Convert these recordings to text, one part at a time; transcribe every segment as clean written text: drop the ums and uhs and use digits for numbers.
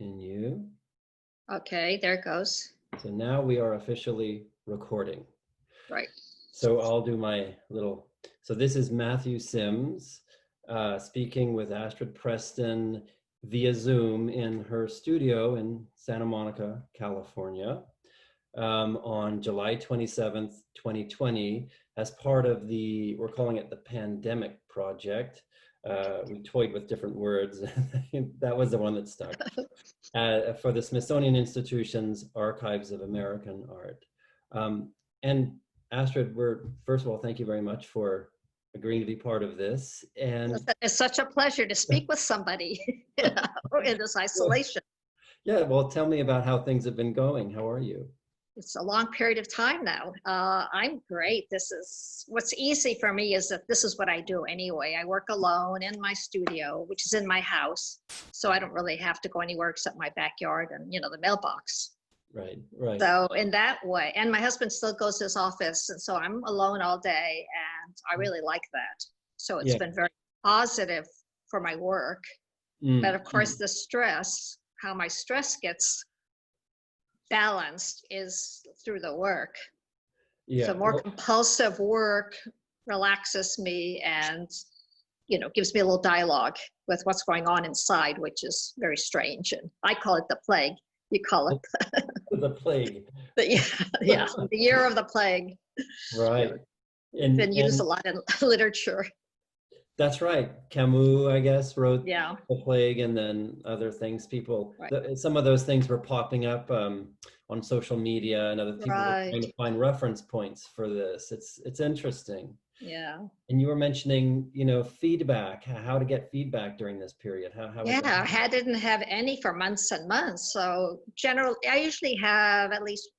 Continue. Okay, there it goes. So now we are officially recording. Right. So I'll do my little, so this is Matthew Sims speaking with Astrid Preston via Zoom in her studio in Santa Monica, California, on July 27th, 2020, as part of the, we're calling it the Pandemic Project. We toyed with different words. That was the one that stuck. For the Smithsonian Institution's Archives of American Art. And Astrid, first of all, thank you very much for agreeing to be part of this. And it's such a pleasure to speak with somebody in this isolation. Yeah, well, tell me about how things have been going. How are you? It's a long period of time now. I'm great. What's easy for me is that this is what I do anyway. I work alone in my studio, which is in my house. So I don't really have to go anywhere except my backyard and, the mailbox. Right, right. So in that way, and my husband still goes to his office. And so I'm alone all day and I really like that. So it's been very positive for my work. But of course, the stress, how my stress gets balanced is through the work. So more compulsive work relaxes me and, gives me a little dialogue with what's going on inside, which is very strange. And I call it the plague. You call it the plague. The year of the plague. Right. It's been used a lot in literature. That's right. Camus, I guess, wrote The Plague, and then other things. Some of those things were popping up on social media, and other people were trying to find reference points for this. It's interesting. Yeah. And you were mentioning, feedback, how to get feedback during this period. How I didn't have any for months and months. So I usually have at least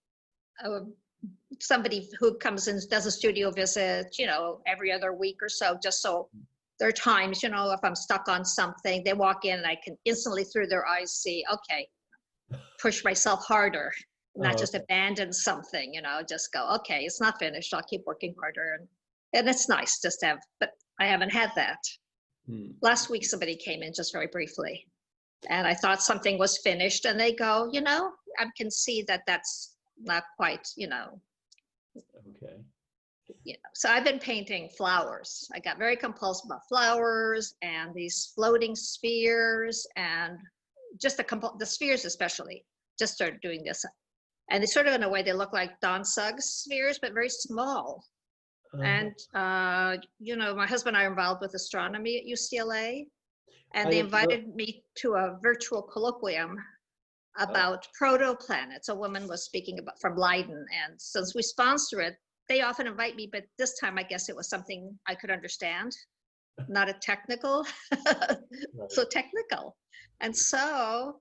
somebody who comes in, does a studio visit, every other week or so, just so there are times, if I'm stuck on something, they walk in and I can instantly through their eyes see, okay, push myself harder, not just abandon something, just go, okay, it's not finished. I'll keep working harder. And it's nice just to have, but I haven't had that. Last week, somebody came in just very briefly and I thought something was finished and they go, I can see that that's not quite, Okay. So I've been painting flowers. I got very compulsive about flowers and these floating spheres and just the spheres especially, just started doing this. And they sort of, in a way, they look like Don Suggs spheres, but very small. And, my husband and I are involved with astronomy at UCLA, and they invited me to a virtual colloquium about protoplanets. A woman was speaking from Raedon, and since we sponsor it, they often invite me, but this time I guess it was something I could understand, not a technical, so technical. And so,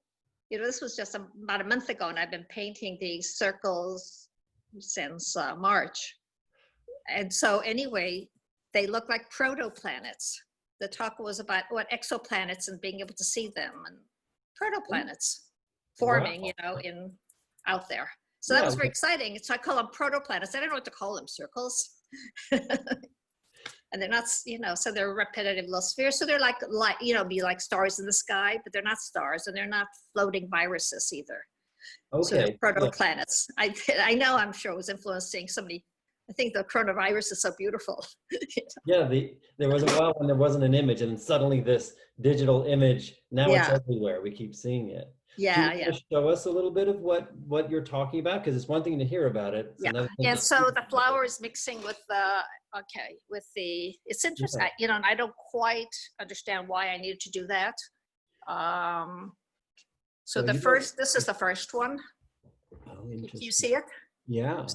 this was just about a month ago, and I've been painting these circles since March. And so anyway, they look like protoplanets. The talk was about exoplanets and being able to see them, and protoplanets forming, out there. So that was very exciting. So I call them protoplanets. I don't know what to call them, circles. And they're not, so they're repetitive little spheres. So they're like, be like stars in the sky, but they're not stars, and they're not floating viruses either. Okay. So protoplanets. I know, I'm sure it was influencing somebody. I think the coronavirus is so beautiful. Yeah, there was a while when there wasn't an image, and suddenly this digital image, now it's everywhere. We keep seeing it. Can you show us a little bit of what you're talking about? Because it's one thing to hear about it. And so the flowers mixing with it's interesting, and I don't quite understand why I needed to do that. So this is the first one. Oh, interesting. Do you see it? Yeah.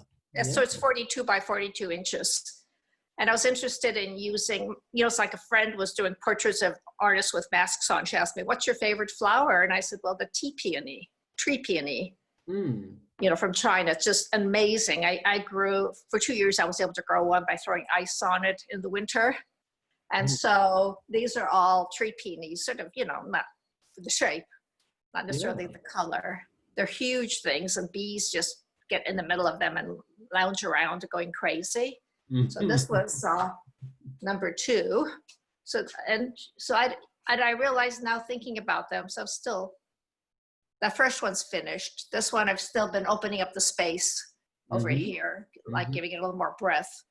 So it's 42 by 42 inches. And I was interested in using, it's like a friend was doing portraits of artists with masks on. She asked me, what's your favorite flower? And I said, well, the tree peony, from China. It's just amazing. I grew, for 2 years, I was able to grow one by throwing ice on it in the winter. And so these are all tree peonies, sort of, not the shape, not necessarily the color. They're huge things, and bees just get in the middle of them and lounge around going crazy. So this was number 2. So I realized now, thinking about them, so still The first one's finished. This one, I've still been opening up the space over here, like giving it a little more breath.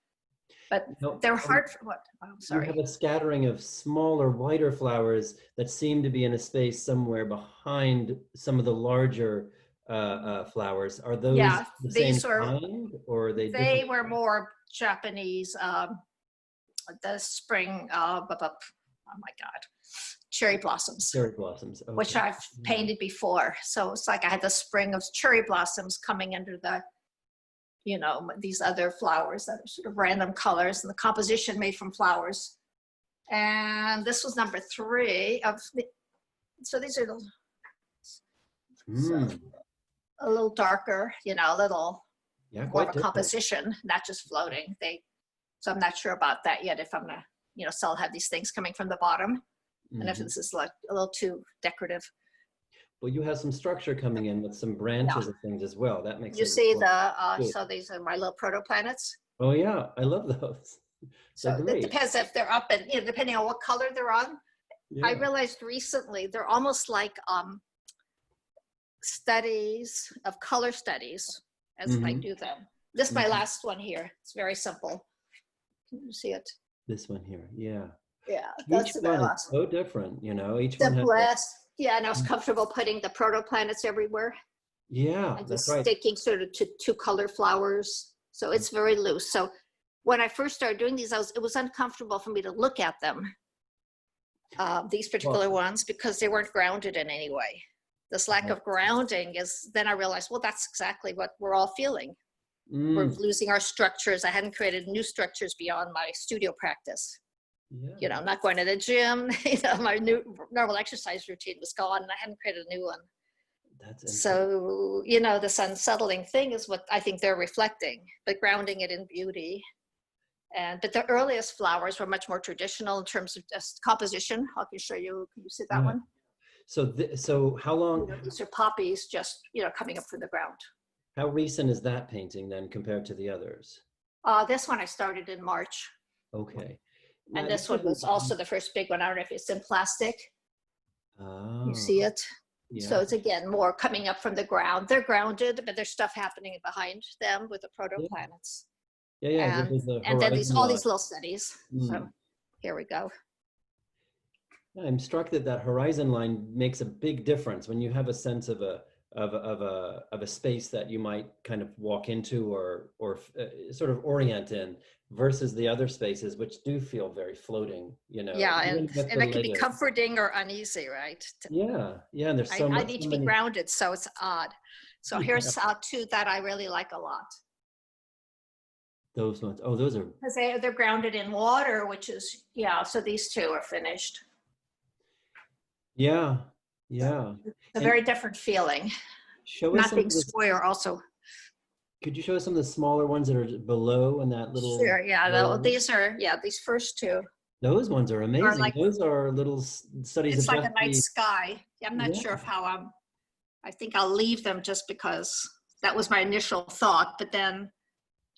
But they're hard for what? Oh, sorry. You have a scattering of smaller, whiter flowers that seem to be in a space somewhere behind some of the larger flowers. Are those the same kind, or are they different? They were more Japanese, the spring, oh my God, cherry blossoms. Cherry blossoms. Okay. Which I've painted before. So it's like I had the spring of cherry blossoms coming under the, you know, these other flowers that are sort of random colors, and the composition made from flowers. And this was number 3 of the, so these are a little darker, you know, a little more of a composition, not just floating. So I'm not sure about that yet, if I'm gonna, you know, still have these things coming from the bottom, and if this is like a little too decorative. Well, you have some structure coming in with some branches and things as well. That makes you see the so these are my little protoplanets. Oh yeah, I love those. So it depends if they're up, and you know, depending on what color they're on. I realized recently they're almost like studies of color studies as I do them. This is my last one here. It's very simple. Can you see it? This one here, yeah. Yeah, that's each one is so different, you know. Each one has and I was comfortable putting the protoplanets everywhere. Yeah, and just sticking sort of to 2 color flowers. So it's very loose. So when I first started doing these, it was uncomfortable for me to look at them, these particular ones, because they weren't grounded in any way. This lack of grounding is, then I realized, well, that's exactly what we're all feeling. We're losing our structures. I hadn't created new structures beyond my studio practice. You know, I'm not going to the gym. You know, my new normal exercise routine was gone, and I hadn't created a new one. So, you know, this unsettling thing is what I think they're reflecting, but grounding it in beauty. But the earliest flowers were much more traditional in terms of just composition. I can show you. Can you see that one? So how long? You know, these are poppies just, you know, coming up from the ground. How recent is that painting then compared to the others? This one I started in March. Okay. And this one was also the first big one. I don't know if it's in plastic. You see it? Yeah. So it's again more coming up from the ground. They're grounded, but there's stuff happening behind them with the protoplanets. And then all these little studies. So here we go. I'm struck that horizon line makes a big difference when you have a sense of a space that you might kind of walk into or sort of orient in, versus the other spaces, which do feel very floating, you know. Yeah, and it can be comforting or uneasy, right? Yeah, and there's so much. I need to be grounded, so it's odd. So here's 2 that I really like a lot. Those ones, those are. Because they're grounded in water, which is, so these 2 are finished. Yeah. It's a very different feeling. Show us not being square also. Could you show us some of the smaller ones that are below in that little? Sure, these are, these first 2. Those ones are amazing. Those are little studies. It's like a night sky. I'm not sure of how I think I'll leave them just because that was my initial thought, but then,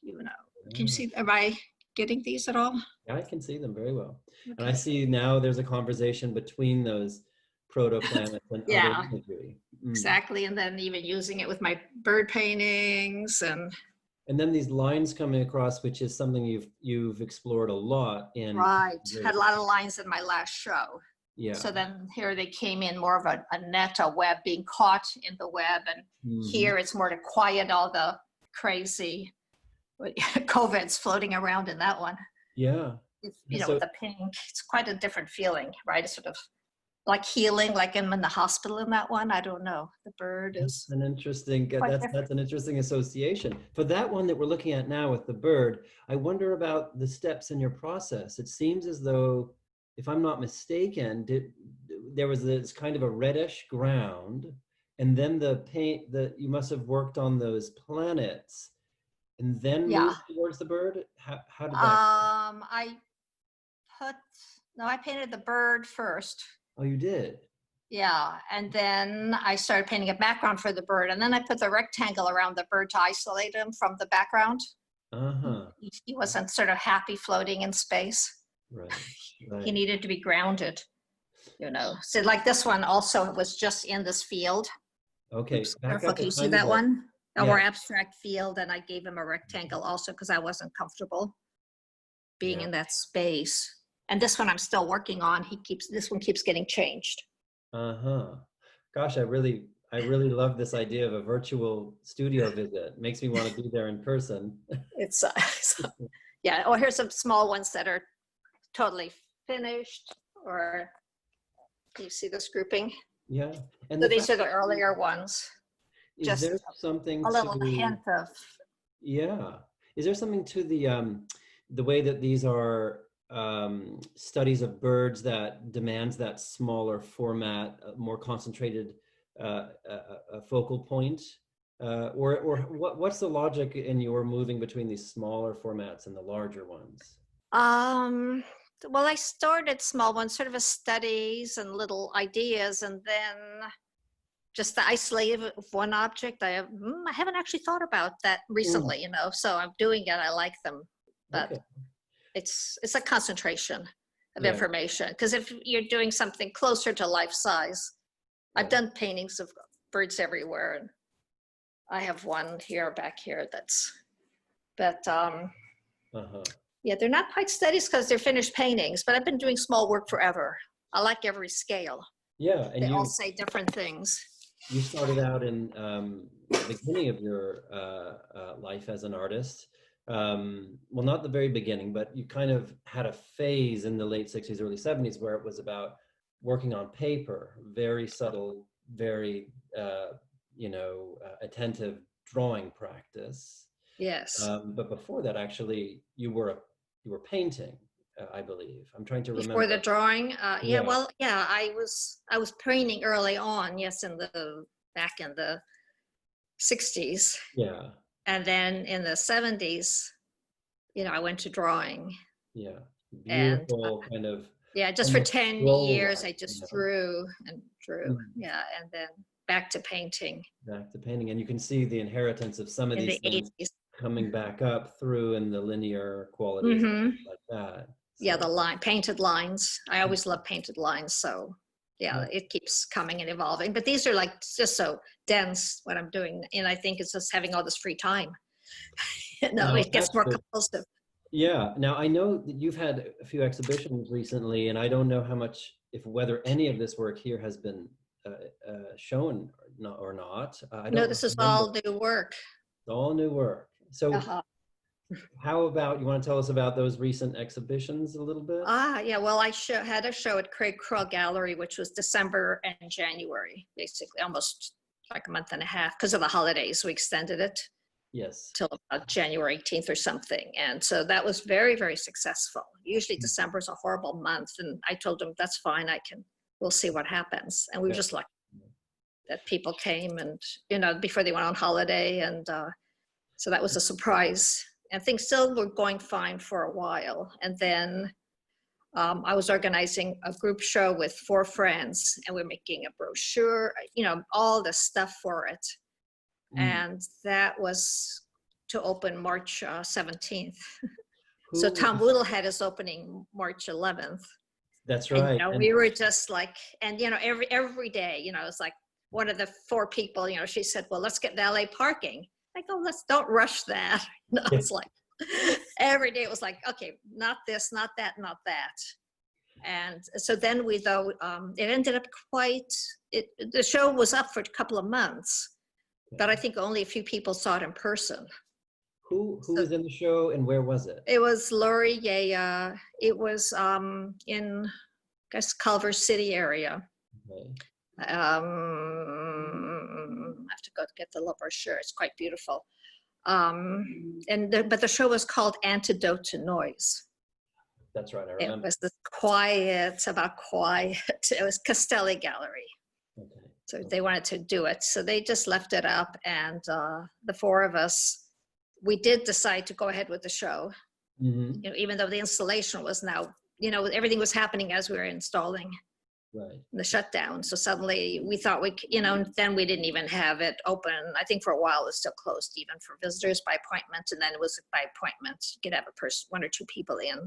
you know, can you see, am I getting these at all? Yeah, I can see them very well. Okay. And I see now there's a conversation between those protoplanets and other imagery. Exactly, and then even using it with my bird paintings and then these lines coming across, which is something you've explored a lot in. Right, had a lot of lines in my last show. Yeah. So then here they came in more of a net, a web, being caught in the web, and here it's more to quiet all the crazy COVIDs floating around in that one. Yeah. You know, with the pink, it's quite a different feeling, right? It's sort of like healing, like I'm in the hospital in that one. I don't know. The bird is an interesting. That's an interesting association for that one that we're looking at now with the bird. I wonder about the steps in your process. It seems as though, if I'm not mistaken, there was this kind of a reddish ground, and then the paint that you must have worked on those planets, and then moved towards the bird. How did that? I painted the bird first. Oh, you did? Yeah, and then I started painting a background for the bird, and then I put the rectangle around the bird to isolate him from the background. He wasn't sort of happy floating in space. Right. He needed to be grounded, you know. So like this one also was just in this field. Okay, Oops, back careful. up Can a you see tiny that bit. one? A Yeah, more abstract field, and I gave him a rectangle also because I wasn't comfortable being yeah. in that space. And this one I'm still working on. This one keeps getting changed. Uh-huh. Gosh, I really love this idea of a virtual studio visit. Makes me want to be there in person. It's, yeah. Oh, here's some small ones that are totally finished, or do you see this grouping? Yeah. And So the these fact, are the earlier ones. is Just there something a little to, hint of, yeah. Is there something to the way that these are studies of birds that demands that smaller format, more concentrated focal point? Or what's the logic in your moving between these smaller formats and the larger ones? um, well, I started small ones, sort of as studies and little ideas, and then just the isolated of one object. I haven't actually thought about that Mm, recently, so I'm doing it. I like them, but okay. it's a concentration of Yeah. information. Because if you're doing something closer to life size, I've Yeah. done paintings of birds everywhere, and I have one here back here but Uh-huh. yeah, they're not quite studies because they're finished paintings, but I've been doing small work forever. I like every scale. Yeah. They And all you say different things. you started out in the beginning of your life as an artist. Well, not the very beginning, but you kind of had a phase in the late 60s, early 70s where it was about working on paper, very subtle, very, attentive drawing practice. Yes. But before that, actually, you were painting, I believe. I'm trying to Before the remember. drawing, yeah, Yeah, well, yeah, I was painting early on, yes, back in the 60s. yeah, And then in the 70s, I went to drawing. yeah. And Beautiful, kind of yeah, just for almost 10 years, scroll-like, I just drew and drew. Yeah. And then back to painting back to painting. And you can see the inheritance of some of in these the things 80s. coming back up through in the linear qualities and Hmm. things like that. Yeah, So, painted lines. I always love painted lines. So yeah, yeah. it keeps coming and evolving. But these are like just so dense what I'm doing. And I think it's just having all this free time. Now, It gets more Astrid, compulsive. yeah. Now, I know that you've had a few exhibitions recently, and I don't know if whether any of this work here has been shown or not. I No, don't this is remember. all new work. It's all new work. So, Uh-huh. how about you want to tell us about those recent exhibitions a little bit? Yeah, well, had a show at Craig Krull Gallery, which was December and January, basically almost like a month and a half because of the holidays. We extended it Yes. till about January 18th or something. And so that was very, very successful. Usually Mm. December is a horrible month. And I told them, that's fine. We'll see what happens. And we were Yeah. just lucky that people came and, before they went on holiday. And so that was a surprise. And things still were going fine for a while. And then I was organizing a group show with 4 friends, and we're making a brochure, all the stuff for it. Mm. And that was to open March 17th. So Who? Tom Woodle had his opening March 11th. That's And, right. we And were just like, and, every day, it's like one of the 4 people, she said, well, let's get valet parking. I go, don't rush that. yeah. It's like, every day it was like, okay, not this, not that, not that. And so then it ended up the show was up for a couple of months, but I think only a few people saw it in person. Who So was in the show and where was it? it was Lori Yaya. It was in, I guess, Culver City area. Okay. I have to go to get the brochure. It's quite beautiful. But the show was called Antidote to Noise. That's right. I It remember. was about quiet. It was Castelli Gallery. Okay. So they wanted to do it. So they just left it up. And the 4 of us, we did decide to go ahead with the show, Mm-hmm. even though the installation was now, everything was happening as we were installing Right. the shutdown. So suddenly we thought then we didn't even have it open. I think for a while it was still closed even for visitors by appointment. And then it was by appointment. You could have 1 or 2 people in.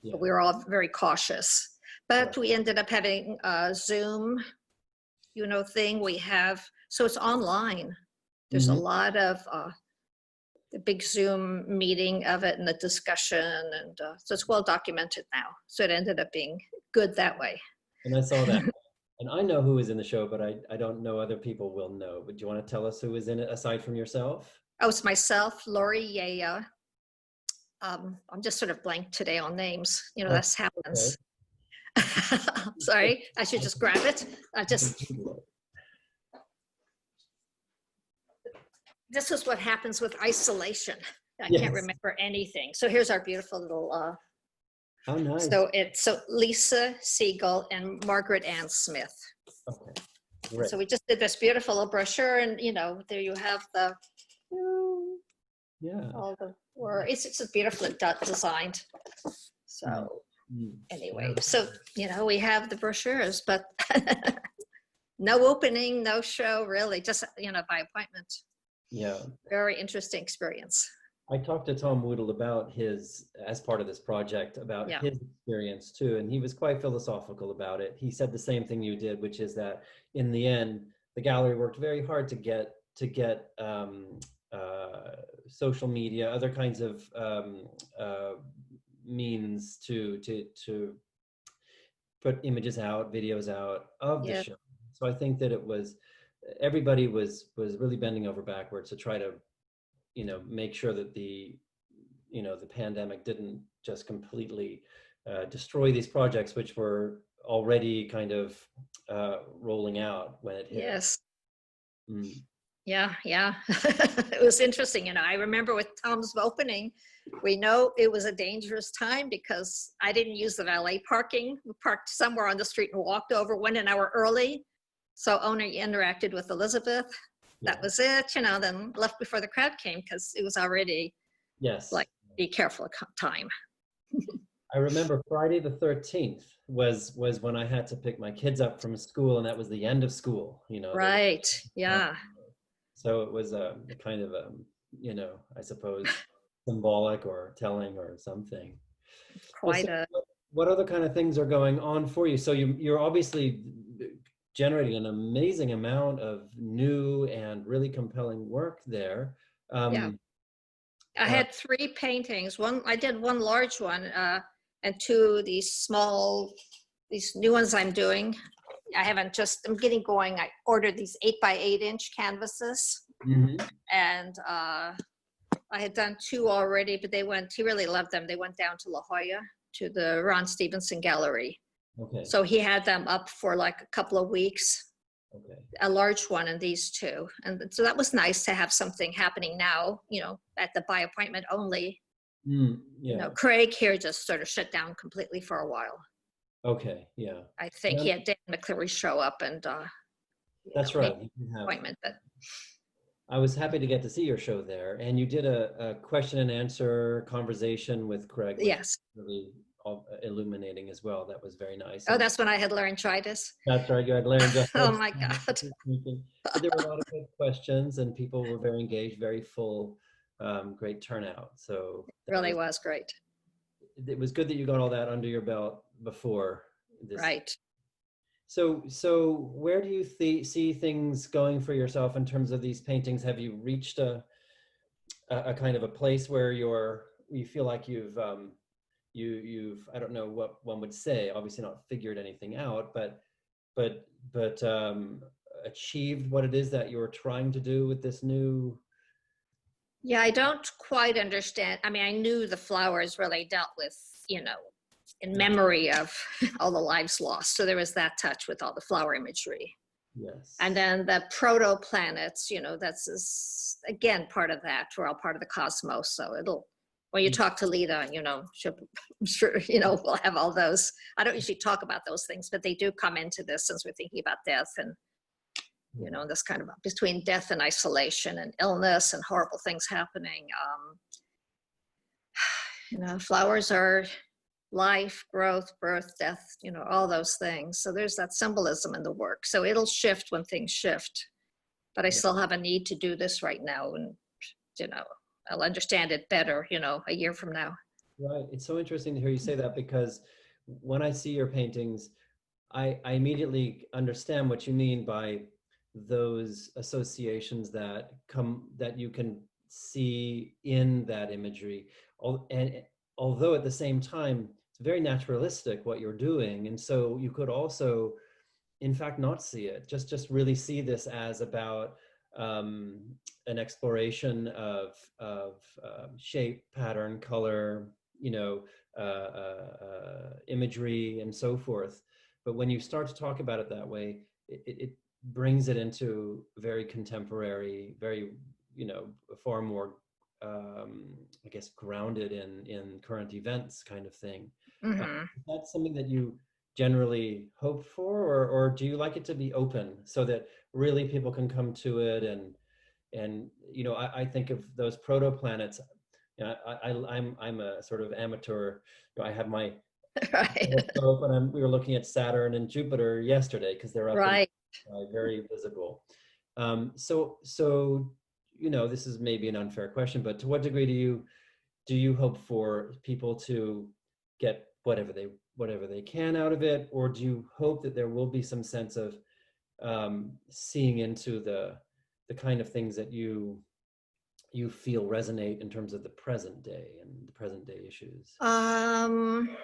Yeah. But we were all very cautious. But Right. we ended up having Zoom thing. We have, so it's online. There's a lot of the big Zoom meeting of it and the discussion, and so it's well documented now. So it ended up being good that way. And I saw that. And I know who is in the show, but I don't know other people will know. But do you want to tell us who is in it aside from yourself? Oh, it's myself, Lori Yaya. I'm just sort of blank today on names. That's happens. Okay. Sorry, I should just grab it. This is what happens with isolation. I can't remember anything. So here's our beautiful little. How nice. So it's Lisa Siegel and Margaret Ann Smith. Okay. Great. So we just did this beautiful little brochure, and there you have the. Yeah. All the work. It's just beautifully designed. So anyway, so we have the brochures, but no opening, no show, really, just by appointment. Yeah. Very interesting experience. I talked to Tom Woodle about as part of this project, about his experience too, and he was quite philosophical about it. He said the same thing you did, which is that in the end, the gallery worked very hard to get social media, other kinds of means to put images out, videos out of the show. So I think that everybody was really bending over backwards to try to make sure that the pandemic didn't just completely destroy these projects, which were already kind of rolling out when it hit. Yes. Yeah. It was interesting. I remember with Tom's opening, we know it was a dangerous time because I didn't use the valet parking. We parked somewhere on the street and walked over, went an hour early. So owner interacted with Elizabeth. That was it, then left before the crowd came because it was already be careful time. I remember Friday the 13th was when I had to pick my kids up from school, and that was the end of school, Right, So it was a kind of I suppose symbolic or telling or something. What other kind of things are going on for you? So you're obviously generating an amazing amount of new and really compelling work there. I had 3 paintings. I did one large one, and 2 these new ones I'm doing. I'm getting going. I ordered these 8x8-inch canvases, and I had done 2 already, but he really loved them. They went down to La Jolla to the Ron Stevenson Gallery. Okay. So he had them up for like a couple of weeks. Okay. A large one and these 2. And so that was nice to have something happening now, at the by appointment only. Craig here just sort of shut down completely for a while. Okay, yeah. I think he had Dan McCleary show up and that's right. Appointment, but I was happy to get to see your show there. And you did a question and answer conversation with Craig. Yes. Really illuminating as well. That was very nice. Oh, that's when I had laryngitis. That's right. You had laryngitis. Oh my God. But there were a lot of good questions and people were very engaged, very full, great turnout. So it really was great. It was good that you got all that under your belt before this. Right. So where do you see things going for yourself in terms of these paintings? Have you reached a kind of a place where you feel like you've I don't know what one would say, obviously not figured anything out, but achieved what it is that you're trying to do with this new? Yeah, I don't quite understand. I mean, I knew the flowers really dealt with, in memory of all the lives lost. So there was that touch with all the flower imagery. Yes. And then the protoplanets, that's again part of that. We're all part of the cosmos. So when you talk to Lita, I'm sure, we'll have all those. I don't usually talk about those things, but they do come into this since we're thinking about death and, this kind of between death and isolation and illness and horrible things happening. Flowers are life, growth, birth, death, all those things. So there's that symbolism in the work. So it'll shift when things shift, but I still have a need to do this right now. And, I'll understand it better, a year from now. Right. It's so interesting to hear you say that, because when I see your paintings, I immediately understand what you mean by those associations that you can see in that imagery. And although at the same time, it's very naturalistic what you're doing. And so you could also, in fact, not see it, just really see this as about an exploration of shape, pattern, color, imagery, and so forth. But when you start to talk about it that way, it brings it into very contemporary, very, far more, I guess, grounded in current events kind of thing. Hmm. Is that something that you generally hope for, or do you like it to be open so that really people can come to it? And I think of those protoplanets. I'm a sort of amateur. I have my Right. telescope, and we were looking at Saturn and Jupiter yesterday because they're up in Right. very visible. So this is maybe an unfair question, but to what degree do you hope for people to get whatever they can out of it, or do you hope that there will be some sense of seeing into the kind of things that you feel resonate in terms of the present day and the present day issues? Um,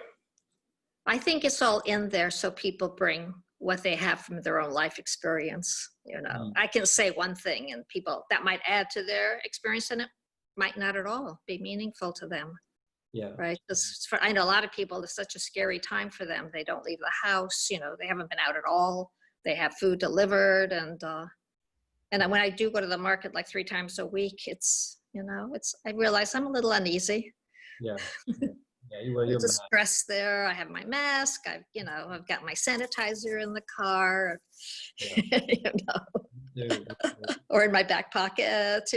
I think it's all in there so people bring what they have from their own life experience. Mm. I can say one thing and people that might add to their experience and it might not at all be meaningful to them. Yeah. Right. Because I know a lot of people, it's such a scary time for them. They don't leave the house, they haven't been out at all. They have food delivered. And when I do go to the market like 3 times a week, I realize I'm a little uneasy. Yeah. Yeah, you wear your There's a mask. stress there. I have my mask. I've got my sanitizer in the car, Yeah. Dude. or in my back pocket.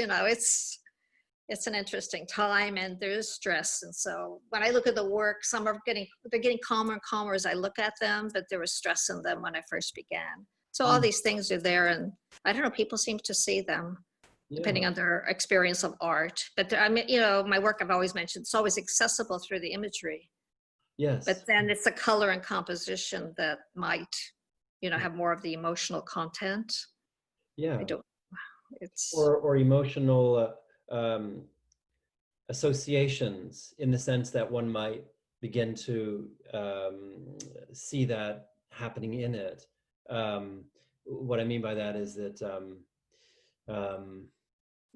It's an interesting time and there's stress. And so when I look at the work, they're getting calmer and calmer as I look at them, but there was stress in them when I first began. So all these things are there and I don't know, people seem to see them depending Yeah. on their experience of art. But my work, I've always mentioned, it's always accessible through the imagery, but Yes. then it's the color and composition that might, have more of the emotional content. I Yeah. don't, it's, Or emotional associations, in the sense that one might begin to see that happening in it. What I mean by that is that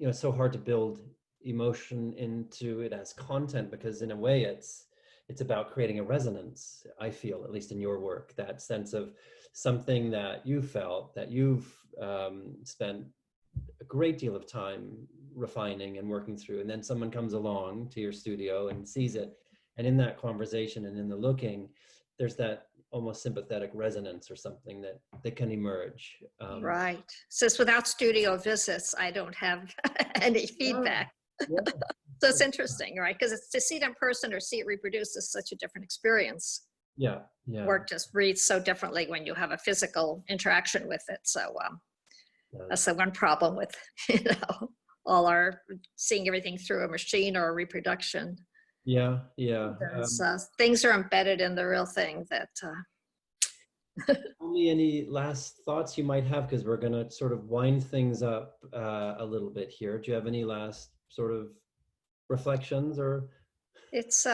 it's so hard to build emotion into it as content, because in a way it's about creating a resonance. I feel, at least in your work, that sense of something that you felt, that you've spent a great deal of time refining and working through, and then someone comes along to your studio and sees it, and in that conversation and in the looking, there's that almost sympathetic resonance or something that can emerge. right. Since without studio visits, I don't have any feedback. Yeah, So it's interesting, right? Because it's to see it in person or see it reproduced is such a different experience. yeah, yeah. Work just reads so differently when you have a physical interaction with it. So that's the one problem with, all our seeing everything through a machine or a reproduction. Yeah, yeah. Things are embedded in the real thing that. Tell me any last thoughts you might have, because we're going to sort of wind things up a little bit here. Do you have any last sort of reflections or? It's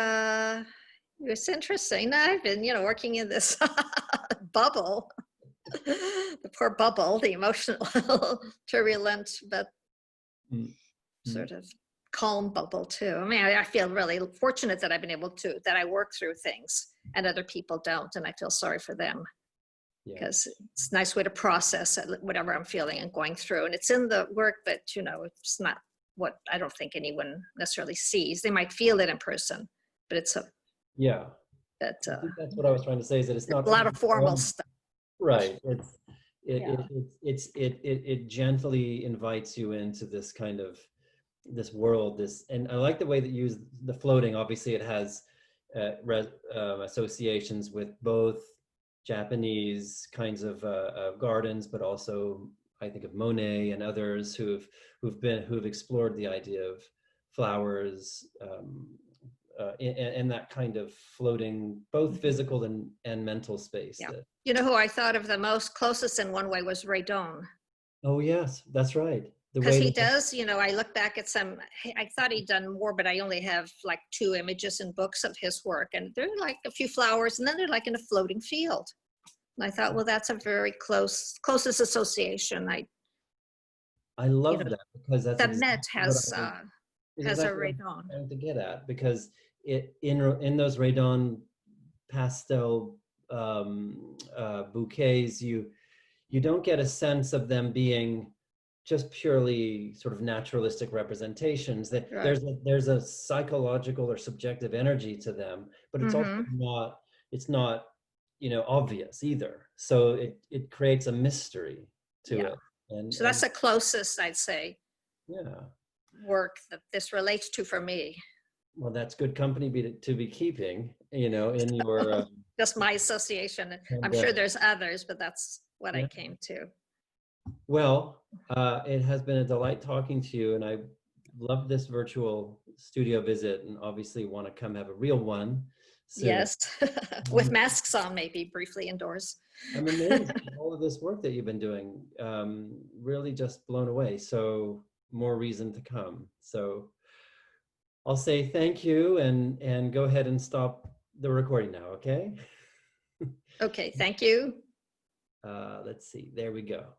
interesting. I've been, working in this bubble, the poor bubble, the emotional, turbulent, but sort of calm bubble too. I mean, I feel really fortunate that I've been able that I work through things and other people don't, and I feel sorry for them. Yeah. Because it's a nice way to process whatever I'm feeling and going through. And it's in the work, but, it's not what I don't think anyone necessarily sees. They might feel it in person, but it's Yeah. I think that's what I was trying to say, is that it's not a lot of formal stuff. Right. Yeah. It gently invites you into this kind of this world, and I like the way that you use the floating. Obviously it has associations with both Japanese kinds of gardens, but also I think of Monet and others who've explored the idea of flowers in that kind of floating, both physical and mental space. Yeah. You know who I thought of the most closest in one way was Raedon. Oh yes, that's right. The Because way he that, does, I look back at some, I thought he'd done more, but I only have like 2 images in books of his work. And they're like a few flowers, and then they're like in a floating field. And I thought, well, that's a very closest association. I love that, because that's The exactly Met what it's has a exactly what I'm Raedon. trying to get at, because in those Raedon pastel bouquets, you don't get a sense of them being just purely sort of naturalistic representations. That Right. there's a psychological or subjective energy to them, but it's also Mm-hmm. not obvious either. So it creates a mystery to Yeah. it, and So that's the closest, I'd say, yeah. work that this relates to for me. Well, that's good company to be keeping, in your Just my association. I'm sure pandemic. there's others, but that's what I Yeah. came to. Well, it has been a delight talking to you, and I love this virtual studio visit, and obviously want to come have a real one soon. Yes. With Um, masks on, maybe briefly indoors. I'm amazed at all of this work that you've been doing. Really just blown away. So more reason to come. So I'll say thank you, and go ahead and stop the recording now, okay? Okay, thank you. Let's see. There we go.